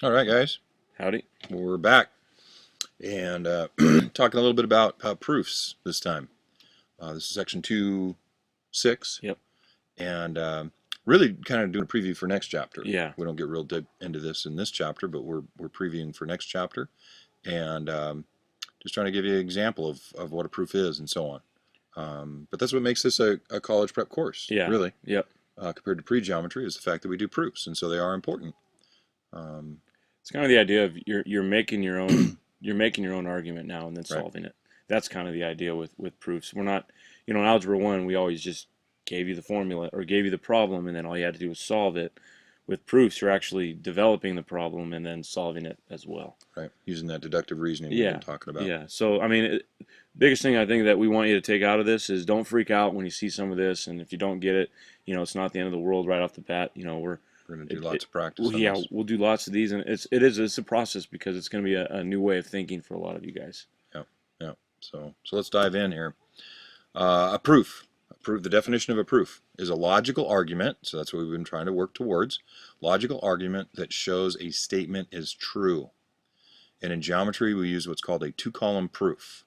All right, guys, Howdy. we're back and talking a little bit about proofs this time. This is section 2.6, Yep. and really kind of doing a preview for next chapter. Yeah. We don't get real deep into this in this chapter, but we're previewing for next chapter, and just trying to give you an example of what a proof is and so on. But that's what makes this a college prep course, Yeah. really, Yep. compared to pre-geometry, is the fact that we do proofs, and so they are important. It's kind of the idea of you're making your own you're making your own argument now and then Right. solving it. That's kind of the idea with proofs. We're not, in Algebra 1, we always just gave you the formula or gave you the problem and then all you had to do was solve it. With proofs, you're actually developing the problem and then solving it as well. Right, using that deductive reasoning we've Yeah. been talking about. Yeah. So, I mean, biggest thing I think that we want you to take out of this is don't freak out when you see some of this, and if you don't get it, it's not the end of the world right off the bat. We're going to do lots of practice on Yeah, this. we'll do lots of these, and it's a process because it's going to be a new way of thinking for a lot of you guys. Yeah, yeah. So let's dive in here. A proof. The definition of a proof is a logical argument. So that's what we've been trying to work towards. Logical argument that shows a statement is true. And in geometry, we use what's called a two-column proof.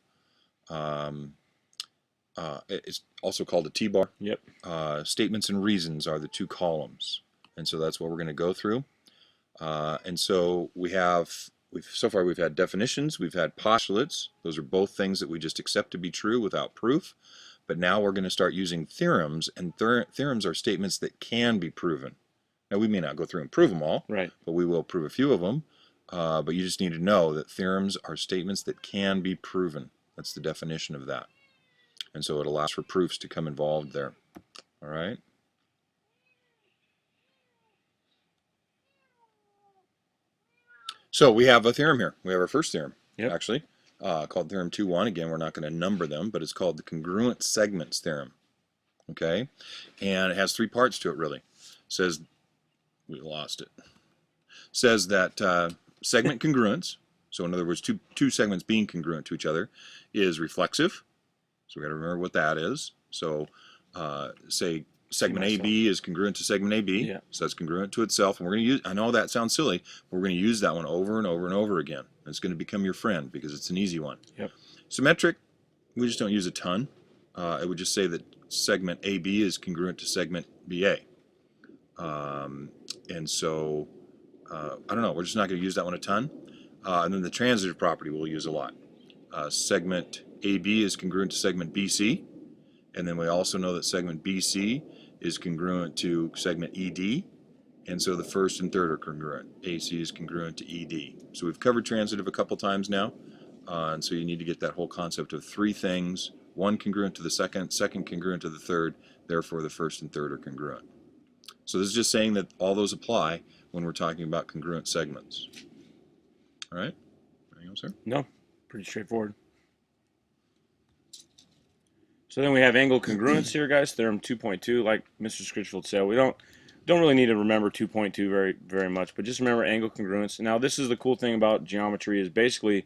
It's also called a T-bar. Yep. Statements and reasons are the two columns, and so that's what we're going to go through. And so we've had definitions, we've had postulates. Those are both things that we just accept to be true without proof. But now we're going to start using theorems, and theorems are statements that can be proven. Now we may not go through and prove them all, Right. but we will prove a few of them. But you just need to know that theorems are statements that can be proven. That's the definition of that. And so it allows for proofs to come involved there. All right. So we have a theorem here. We have our first theorem, Yep. actually, called Theorem 2.1. Again, we're not going to number them, but it's called the congruent segments theorem. Okay, and it has three parts to it, really. It says, we lost it. It says that segment congruence, so in other words, two segments being congruent to each other, is reflexive. So we got to remember what that is. So say segment AB is congruent to segment AB, Yeah. so that's congruent to itself. And we're going to use, I know that sounds silly, but we're going to use that one over and over and over again. It's going to become your friend because it's an easy one. Yep. Symmetric, we just don't use a ton. It would just say that segment AB is congruent to segment BA. And so, I don't know, we're just not going to use that one a ton. And then the transitive property we'll use a lot. Segment AB is congruent to segment BC. And then we also know that segment BC is congruent to segment ED. And so the first and third are congruent. AC is congruent to ED. So we've covered transitive a couple times now. And so you need to get that whole concept of three things. One congruent to the second, second congruent to the third. Therefore, the first and third are congruent. So this is just saying that all those apply when we're talking about congruent segments. All right? Anything else there? No, pretty straightforward. So then we have angle congruence here, guys. Theorem 2.2, like Mr. Scritchfield said, we don't really need to remember 2.2 very much, but just remember angle congruence. Now, this is the cool thing about geometry is basically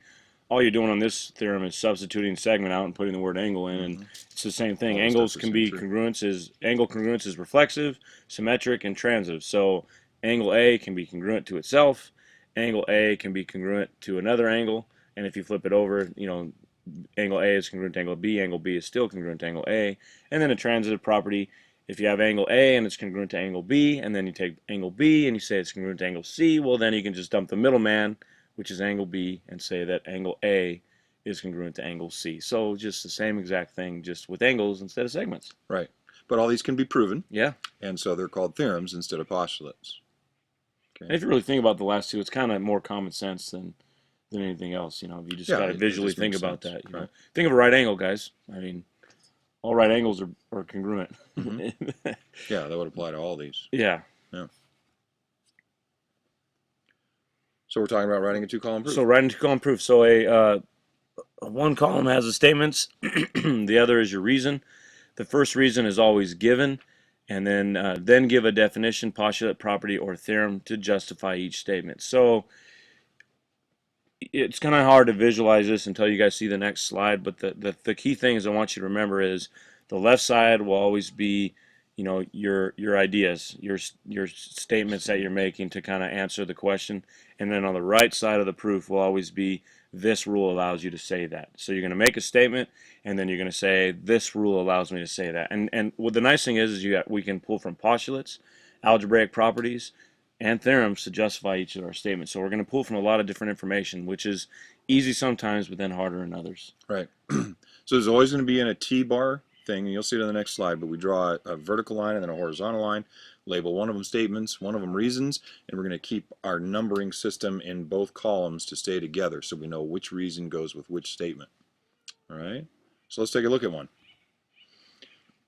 all you're doing on this theorem is substituting segment out and putting the word angle in, and it's the same thing. Angles can be angle congruence is reflexive, symmetric, and transitive. So angle A can be congruent to itself. Angle A can be congruent to another angle, and if you flip it over, angle A is congruent to angle B is still congruent to angle A, and then a transitive property, if you have angle A and it's congruent to angle B, and then you take angle B and you say it's congruent to angle C, well then you can just dump the middleman, which is angle B, and say that angle A is congruent to angle C. So just the same exact thing, just with angles instead of segments. Right. But all these can be proven. Yeah. And so they're called theorems instead of postulates. Okay. And if you really think about the last two, it's kind of more common sense than anything else. You just got to visually think about that. Think of a right angle, guys. I mean, all right angles are congruent. Mm-hmm. Yeah, that would apply to all these. Yeah. Yeah. So we're talking about writing a two-column proof. So writing a two-column proof. So a one column has the statements. The other is your reason. The first reason is always given, and then give a definition, postulate, property, or theorem to justify each statement. So it's kind of hard to visualize this until you guys see the next slide. But the key things I want you to remember is the left side will always be, your ideas, your statements that you're making to kind of answer the question, and then on the right side of the proof will always be this rule allows you to say that. So you're going to make a statement, and then you're going to say this rule allows me to say that. And what the nice thing is we can pull from postulates, algebraic properties, and theorems to justify each of our statements. So we're going to pull from a lot of different information, which is easy sometimes, but then harder in others. Right. So there's always going to be in a T-bar thing, and you'll see it on the next slide, but we draw a vertical line and then a horizontal line, label one of them statements, one of them reasons, and we're going to keep our numbering system in both columns to stay together so we know which reason goes with which statement. All right? So let's take a look at one.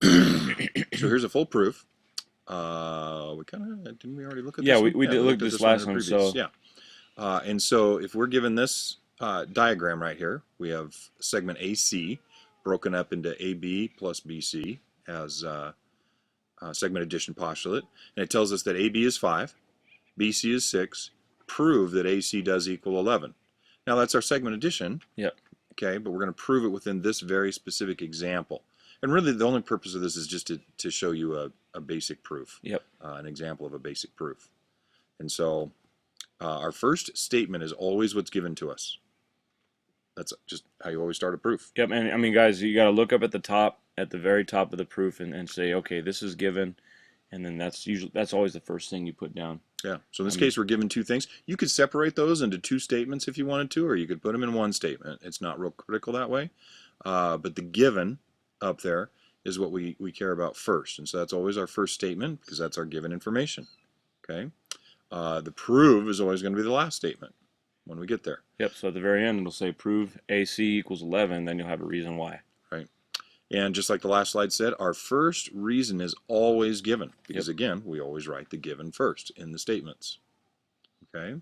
So here's a full proof. We kind of, didn't we already look at this? Yeah, one? we did look at this last one. So yeah. And so if we're given this diagram right here, we have segment AC broken up into AB plus BC as segment addition postulate, and it tells us that AB is 5, BC is 6, prove that AC does equal 11. Now that's our segment addition. Yep. Okay, but we're going to prove it within this very specific example. And really the only purpose of this is just to show you a basic proof. Yep. An example of a basic proof. And so our first statement is always what's given to us. That's just how you always start a proof. Yep, and I mean, guys, you got to look up at the top, at the very top of the proof, and say, okay, this is given, and then that's always the first thing you put down. Yeah. So in this case, we're given two things. You could separate those into two statements if you wanted to, or you could put them in one statement. It's not real critical that way. But the given up there is what we care about first, and so that's always our first statement because that's our given information. Okay. The prove is always going to be the last statement when we get there. Yep, so at the very end, it'll say prove AC equals 11, then you'll have a reason why. Right. And just like the last slide said, our first reason is always given because, again, we always write the given first in the statements. Okay.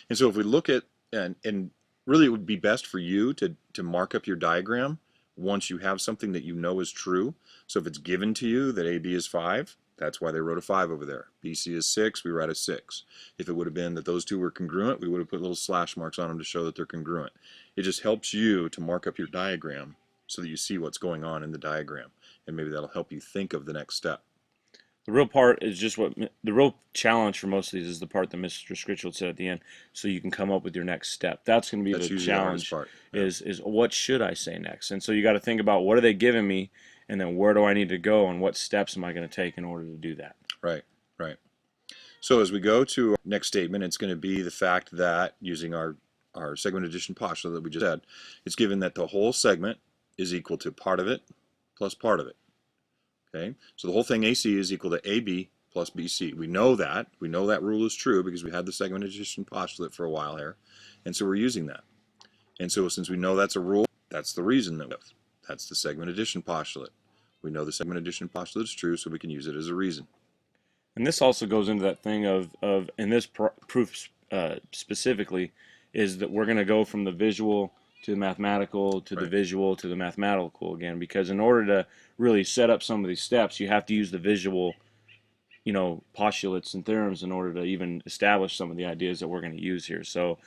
And so if we look at, and really it would be best for you to mark up your diagram once you have something that you know is true. So if it's given to you that AB is 5, that's why they wrote a 5 over there. BC is 6, we write a 6. If it would have been that those two were congruent, we would have put little slash marks on them to show that they're congruent. It just helps you to mark up your diagram so that you see what's going on in the diagram, and maybe that'll help you think of the next step. The real part is just the real challenge for most of these is the part that Mr. Scritchfield said at the end, so you can come up with your next step. That's going to be the challenge, part. is what should I say next? And so you got to think about what are they giving me, and then where do I need to go, and what steps am I going to take in order to do that? Right, right. So as we go to our next statement, it's going to be the fact that using our segment addition postulate that we just said, it's given that the whole segment is equal to part of it plus part of it. Okay, so the whole thing AC is equal to AB plus BC. We know that. We know that rule is true because we had the segment addition postulate for a while here, and so we're using that. And so since we know that's a rule, that's the reason that we have. That's the segment addition postulate. We know the segment addition postulate is true, so we can use it as a reason. And this also goes into that thing of in this proof specifically, is that we're going to go from the visual to the mathematical to the visual to the mathematical again, because in order to really set up some of these steps, you have to use the visual, postulates and theorems in order to even establish some of the ideas that we're going to use here. So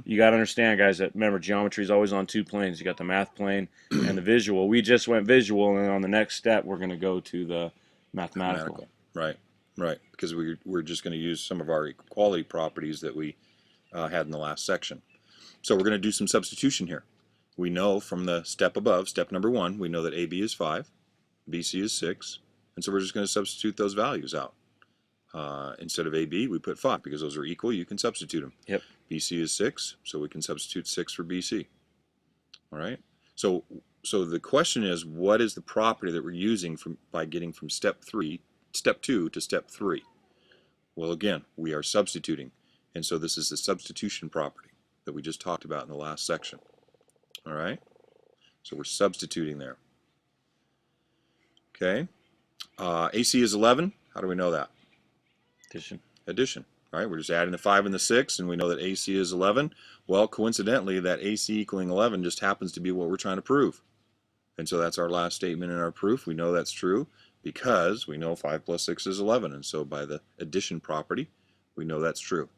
you got to understand, guys, that remember geometry is always on two planes. You got the math plane and the visual. We just went visual, and then on the next step, we're going to go to the mathematical. Right, right, because we're just going to use some of our equality properties that we had in the last section. So we're going to do some substitution here. We know from the step above, step number 1, we know that AB is 5, BC is 6, and so we're just going to substitute those values out. Instead of AB, we put 5 because those are equal. You can substitute them. Yep. BC is 6, so we can substitute 6 for BC. All right. So the question is, what is the property that we're using by getting from step 2 to step 3? Well, again, we are substituting, and so this is the substitution property that we just talked about in the last section. All right. So we're substituting there. Okay. AC is 11. How do we know that? Addition, right? We're just adding the 5 and the 6, and we know that AC is 11. Well, coincidentally, that AC equaling 11 just happens to be what we're trying to prove. And so that's our last statement in our proof. We know that's true because we know 5 plus 6 is 11. And so by the addition property, we know that's true.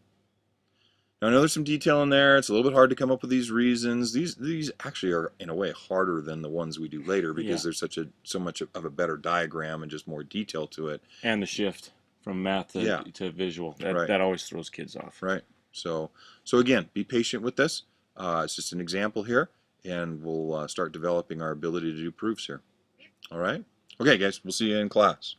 Now I know there's some detail in there. It's a little bit hard to come up with these reasons. These actually are in a way harder than the ones we do later because Yeah. there's so much of a better diagram and just more detail to it. And the shift from math Yeah. to visual. That, Right. that always throws kids off. Right. So again, be patient with this. It's just an example here, and we'll start developing our ability to do proofs here. All right. Okay, guys. We'll see you in class.